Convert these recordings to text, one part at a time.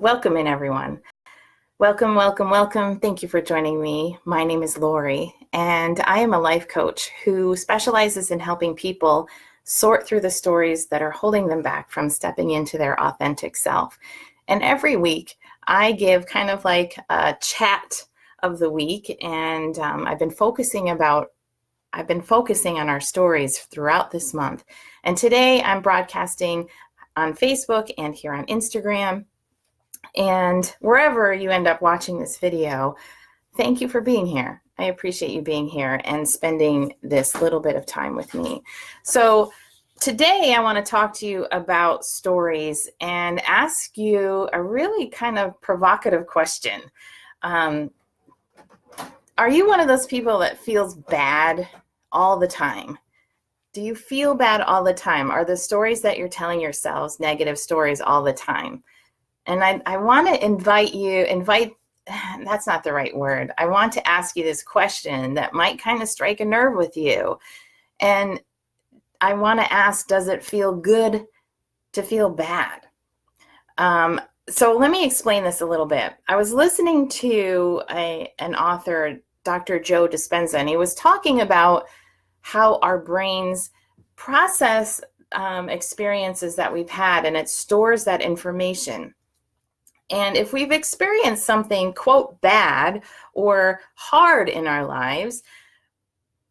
Welcome in, everyone. Welcome, welcome, welcome. Thank you for joining me. My name is Lori, and I am a life coach who specializes in helping people sort through the stories that are holding them back from stepping into their authentic self. And every week, I give kind of like a chat of the week, and I've been focusing on our stories throughout this month. And today I'm broadcasting on Facebook and here on Instagram. And wherever you end up watching this video, thank you for being here. I appreciate you being here and spending this little bit of time with me. So today I want to talk to you about stories and ask you a really kind of provocative question. Are you one of those people that feels bad all the time? Do you feel bad all the time? Are the stories that you're telling yourselves negative stories all the time? And I want to that's not the right word. I want to ask you this question that might kind of strike a nerve with you. And I want to ask, does it feel good to feel bad? So let me explain this a little bit. I was listening to an author, Dr. Joe Dispenza, and he was talking about how our brains process experiences that we've had, and it stores that information. And if we've experienced something, quote, bad or hard in our lives,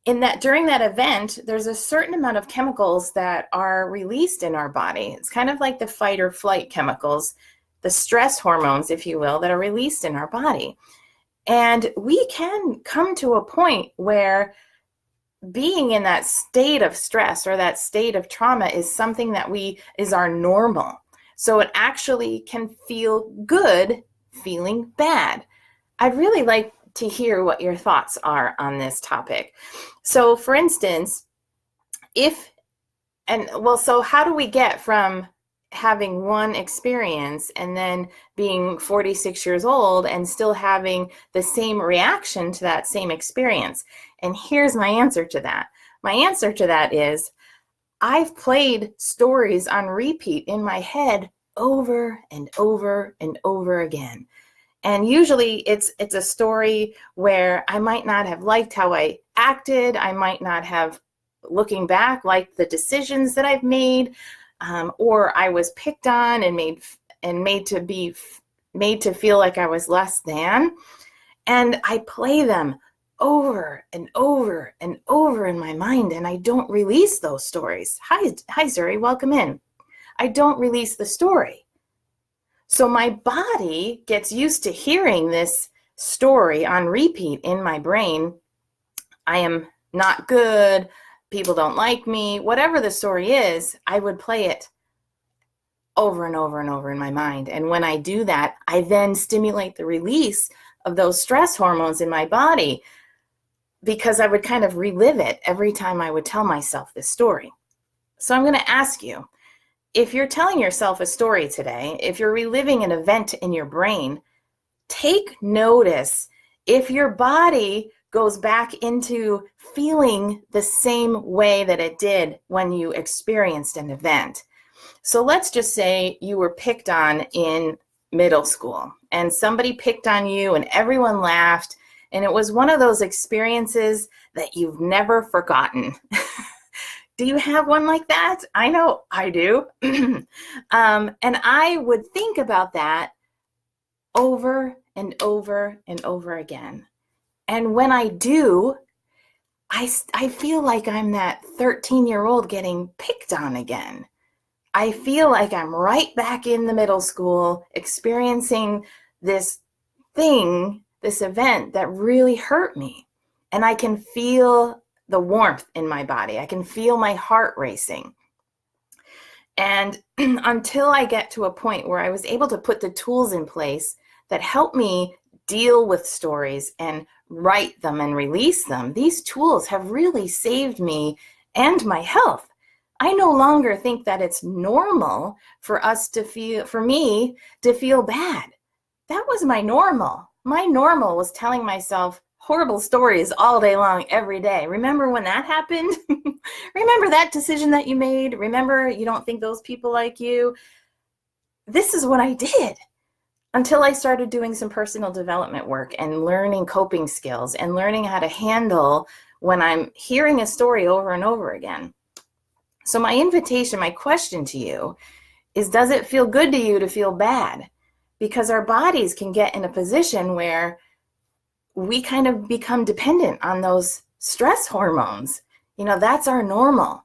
during that event, there's a certain amount of chemicals that are released in our body. It's kind of like the fight or flight chemicals, the stress hormones, if you will, that are released in our body. And we can come to a point where being in that state of stress or that state of trauma is something that is our normal. So it actually can feel good feeling bad. I'd really like to hear what your thoughts are on this topic. So for instance, so how do we get from having one experience and then being 46 years old and still having the same reaction to that same experience? And here's my answer to that. My answer to that is, I've played stories on repeat in my head over and over and over again. And usually it's a story where I might not have liked how I acted. I might not have, looking back, liked the decisions that I've made, or I was picked on and made to feel like I was less than. And I play them over and over and over in my mind, and I don't release those stories. Hi, Zuri, welcome in. I don't release the story. So my body gets used to hearing this story on repeat in my brain. I am not good, people don't like me, whatever the story is, I would play it over and over and over in my mind. And when I do that, I then stimulate the release of those stress hormones in my body, because I would kind of relive it every time I would tell myself this story. So I'm going to ask you, if you're telling yourself a story today, if you're reliving an event in your brain, take notice if your body goes back into feeling the same way that it did when you experienced an event. So let's just say you were picked on in middle school and somebody picked on you and everyone laughed. And it was one of those experiences that you've never forgotten. Do you have one like that? I know I do. And I would think about that over and over and over again. And when I do, I feel like I'm that 13-year-old getting picked on again. I feel like I'm right back in the middle school experiencing this event that really hurt me. And I can feel the warmth in my body. I can feel my heart racing. And until I get to a point where I was able to put the tools in place that help me deal with stories and write them and release them, these tools have really saved me and my health. I no longer think that it's normal for me to feel bad. That was my normal. My normal was telling myself horrible stories all day long, every day. Remember when that happened? Remember that decision that you made? Remember you don't think those people like you? This is what I did. until I started doing some personal development work and learning coping skills and learning how to handle when I'm hearing a story over and over again. So my invitation, my question to you is, does it feel good to you to feel bad? Because our bodies can get in a position where we kind of become dependent on those stress hormones. That's our normal.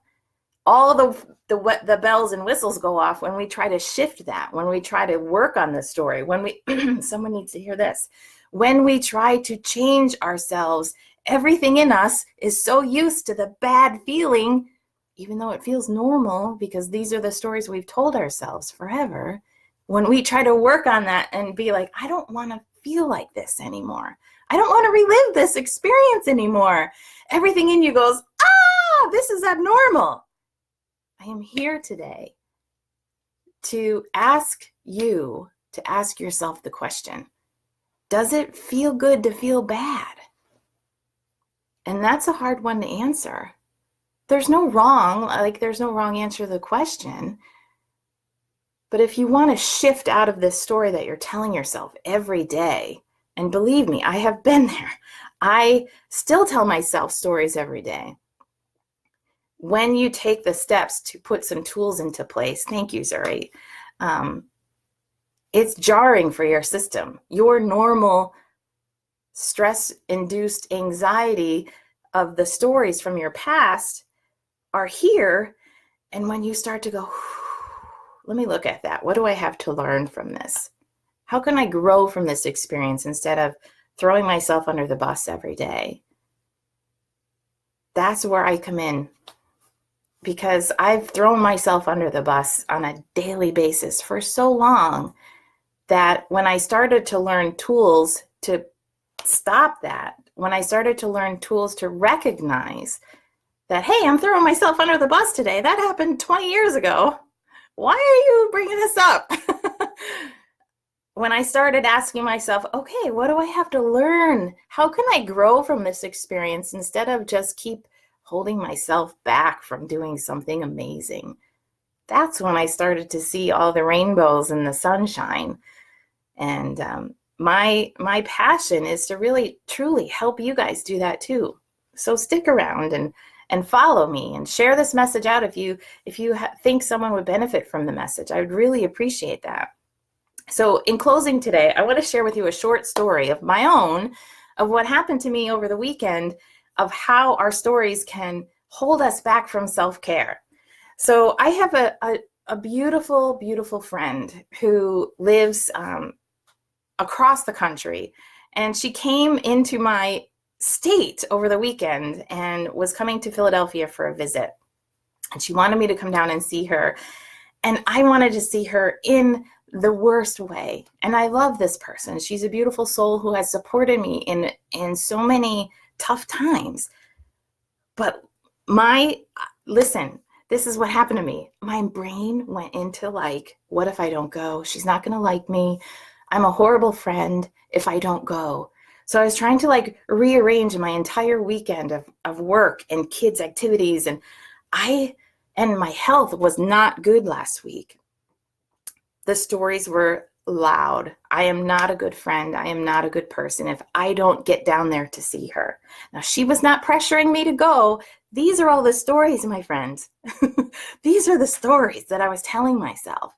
All the bells and whistles go off when we try to shift that, when we try to work on the story, when we someone needs to hear this, when we try to change ourselves. Everything in us is so used to the bad feeling, even though it feels normal, because these are the stories we've told ourselves forever. When we try to work on that and be like, I don't want to feel like this anymore, I don't want to relive this experience anymore, everything in you goes, this is abnormal. I am here today to ask you to ask yourself the question, does it feel good to feel bad? And that's a hard one to answer. There's no wrong answer to the question. But if you want to shift out of this story that you're telling yourself every day, and believe me, I have been there. I still tell myself stories every day. When you take the steps to put some tools into place, thank you, Zuri, it's jarring for your system. Your normal stress-induced anxiety of the stories from your past are here. And when you start to go, let me look at that. What do I have to learn from this? How can I grow from this experience instead of throwing myself under the bus every day? That's where I come in. Because I've thrown myself under the bus on a daily basis for so long that when I started to learn tools to stop that, when I started to learn tools to recognize that, hey, I'm throwing myself under the bus today. That happened 20 years ago. Why are you bringing this up? When I started asking myself, okay, what do I have to learn? How can I grow from this experience instead of just keep holding myself back from doing something amazing? That's when I started to see all the rainbows and the sunshine. And my passion is to really, truly help you guys do that too. So stick around and follow me and share this message out if you think someone would benefit from the message. I would really appreciate that. So in closing today, I want to share with you a short story of my own, of what happened to me over the weekend, of how our stories can hold us back from self-care. So I have a beautiful, beautiful friend who lives across the country, and she came into my state over the weekend and was coming to Philadelphia for a visit. And she wanted me to come down and see her. And I wanted to see her in the worst way. And I love this person. She's a beautiful soul who has supported me in so many tough times. But listen, this is what happened to me. My brain went into like, what if I don't go? She's not going to like me. I'm a horrible friend if I don't go. So I was trying to like rearrange my entire weekend of work and kids' activities. And my health was not good last week. The stories were loud. I am not a good friend. I am not a good person if I don't get down there to see her. Now, she was not pressuring me to go. These are all the stories, my friends. These are the stories that I was telling myself.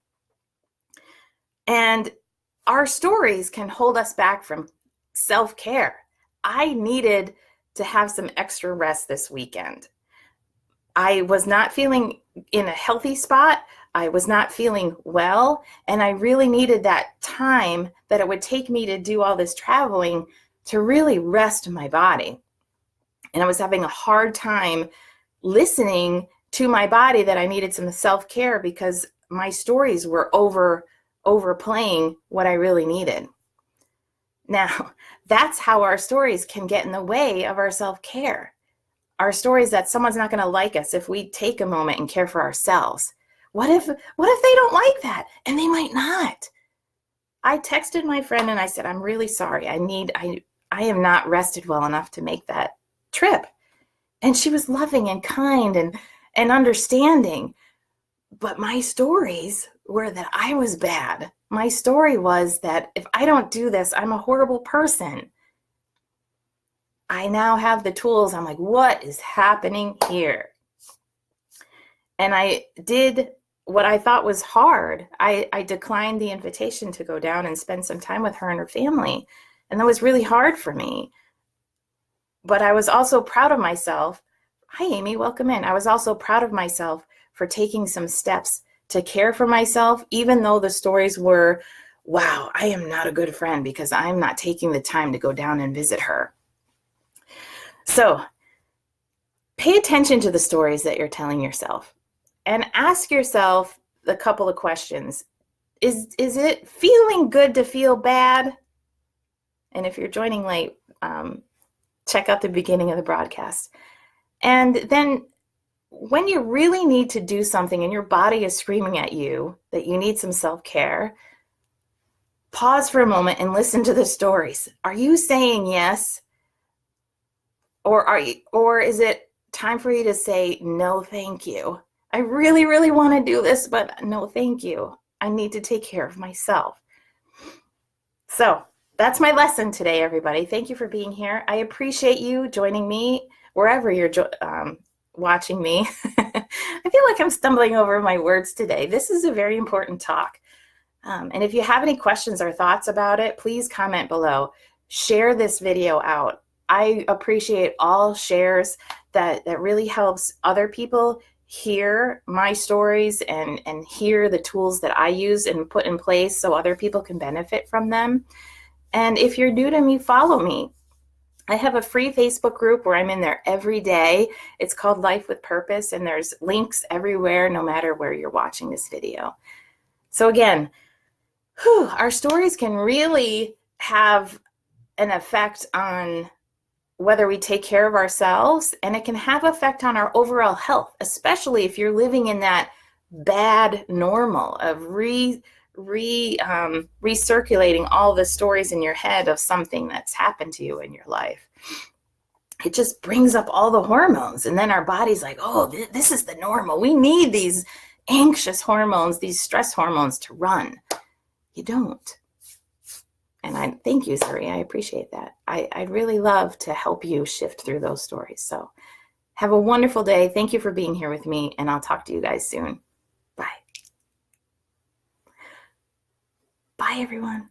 And our stories can hold us back from self-care. I needed to have some extra rest this weekend. I was not feeling in a healthy spot. I was not feeling well, and I really needed that time that it would take me to do all this traveling to really rest my body. And I was having a hard time listening to my body that I needed some self-care because my stories were overplaying what I really needed. Now, that's how our stories can get in the way of our self-care. Our stories that someone's not going to like us if we take a moment and care for ourselves. What if they don't like that? And they might not. I texted my friend and I said, I'm really sorry. I am not rested well enough to make that trip. And she was loving and kind and understanding. But my stories were that I was bad. My story was that if I don't do this, I'm a horrible person. I now have the tools. I'm like, what is happening here? And I did what I thought was hard. I declined the invitation to go down and spend some time with her and her family. And that was really hard for me. But I was also proud of myself. Hi, Amy, welcome in. I was also proud of myself for taking some steps to care for myself, even though the stories were, wow, I am not a good friend because I'm not taking the time to go down and visit her. So pay attention to the stories that you're telling yourself and ask yourself a couple of questions. Is it feeling good to feel bad? And if you're joining late, check out the beginning of the broadcast. And then when you really need to do something and your body is screaming at you that you need some self-care, pause for a moment and listen to the stories. Are you saying yes? Or is it time for you to say, no, thank you? I really, really want to do this, but no, thank you. I need to take care of myself. So that's my lesson today, everybody. Thank you for being here. I appreciate you joining me wherever you're watching me. I feel like I'm stumbling over my words today. This is a very important talk. And if you have any questions or thoughts about it, please comment below. Share this video out. I appreciate all shares. That really helps other people hear my stories and hear the tools that I use and put in place so other people can benefit from them. And if you're new to me, follow me. I have a free Facebook group where I'm in there every day. It's called Life with Purpose, and there's links everywhere, no matter where you're watching this video. So again, our stories can really have an effect on whether we take care of ourselves, and it can have effect on our overall health, especially if you're living in that bad normal of recirculating all the stories in your head of something that's happened to you in your life. It just brings up all the hormones, and then our body's like, oh, this is the normal. We need these anxious hormones, these stress hormones to run. You don't. And I thank you, Zuri. I appreciate that. I'd really love to help you shift through those stories. So have a wonderful day. Thank you for being here with me, and I'll talk to you guys soon. Bye. Bye, everyone.